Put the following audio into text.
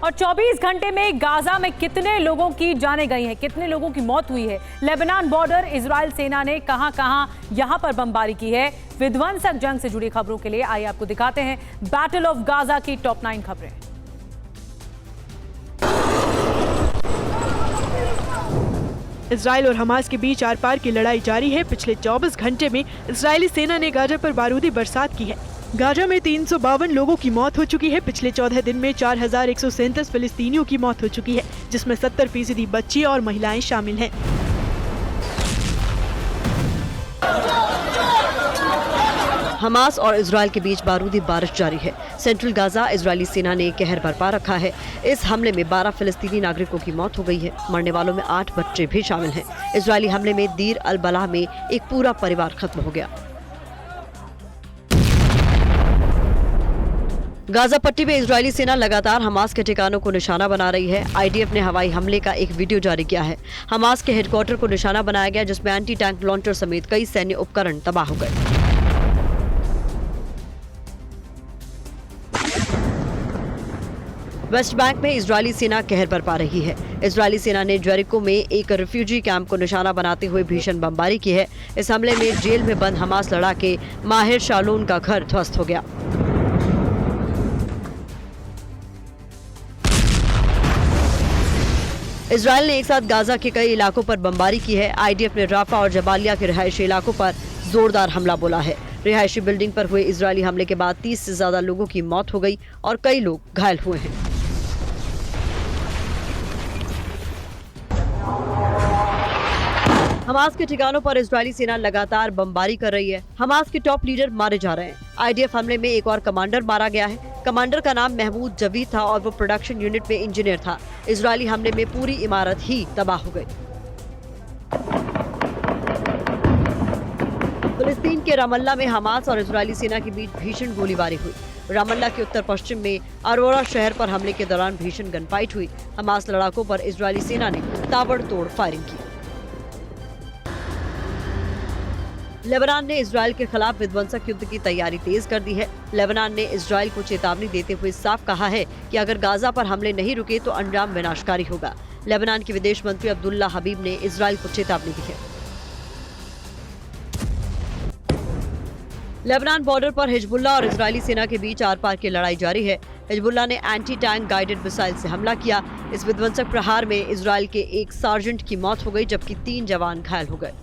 और 24 घंटे में गाजा में कितने लोगों की जानें गई हैं, कितने लोगों की मौत हुई है। लेबनान बॉर्डर इजराइल सेना ने कहां-कहां यहां पर बमबारी की है। विध्वंसक जंग से जुड़ी खबरों के लिए आइए आपको दिखाते हैं बैटल ऑफ गाजा की टॉप 9 खबरें। इजराइल और हमास के बीच आर पार की लड़ाई जारी है। पिछले 24 घंटे में इजरायली सेना ने गाजा पर बारूदी बरसात की है। गाजा में 352 लोगों की मौत हो चुकी है। पिछले 14 दिन में 4137 फिलिस्तीनियों की मौत हो चुकी है, जिसमें 70% बच्चे और महिलाएं शामिल हैं। हमास और इजराइल के बीच बारूदी बारिश जारी है। सेंट्रल गाजा इजरायली सेना ने कहर बरपा रखा है। इस हमले में 12 फिलिस्तीनी नागरिकों की मौत हो गई है। मरने वालों में 8 बच्चे भी शामिल हैं। इजरायली हमले में दीर अल बलाह में एक पूरा परिवार खत्म हो गया। गाजा पट्टी में इजरायली सेना लगातार हमास के ठिकानों को निशाना बना रही है। आईडीएफ ने हवाई हमले का एक वीडियो जारी किया है। हमास के हेडक्वार्टर को निशाना बनाया गया, जिसमें एंटी टैंक लॉन्चर समेत कई सैन्य उपकरण तबाह हो गए। वेस्ट बैंक में इजरायली सेना कहर बरपा रही है। इजरायली सेना ने जेरिको में एक रिफ्यूजी कैंप को निशाना बनाते हुए भीषण बमबारी की है। इस हमले में जेल में बंद हमास लड़ाके माहिर शालून का घर ध्वस्त हो गया। इजरायल ने एक साथ गाजा के कई इलाकों पर बमबारी की है। आईडीएफ ने राफा और जबालिया के रिहायशी इलाकों पर जोरदार हमला बोला है। रिहायशी बिल्डिंग पर हुए इजरायली हमले के बाद 30 से ज्यादा लोगों की मौत हो गई और कई लोग घायल हुए हैं। हमास के ठिकानों पर इजरायली सेना लगातार बमबारी कर रही है। हमास के टॉप लीडर मारे जा रहे हैं। आईडीएफ हमले में एक और कमांडर मारा गया है। कमांडर का नाम महमूद जवीद था और वो प्रोडक्शन यूनिट में इंजीनियर था। इजरायली हमले में पूरी इमारत ही तबाह हो गई। फिलिस्तीन के रामल्ला में हमास और इजरायली सेना के बीच भीषण गोलीबारी हुई। रामल्ला के उत्तर पश्चिम में अरोरा शहर पर हमले के दौरान भीषण गनफाइट हुई। हमास लड़ाकों पर इजरायली सेना ने ताबड़तोड़ फायरिंग की। लेबनान ने इजरायल के खिलाफ विध्वंसक युद्ध की तैयारी तेज कर दी है। लेबनान ने इजरायल को चेतावनी देते हुए साफ कहा है कि अगर गाजा पर हमले नहीं रुके तो अंजाम विनाशकारी होगा। लेबनान के विदेश मंत्री अब्दुल्ला हबीब ने इजरायल को चेतावनी दी है। लेबनान बॉर्डर पर हिजबुल्लाह और इजरायली सेना के बीच आर पार की लड़ाई जारी है। हिजबुल्लाह ने एंटी टैंक गाइडेड मिसाइल से हमला किया। इस विध्वंसक प्रहार में इजरायल के एक सार्जेंट की मौत हो गई, जबकि 3 जवान घायल हो गए।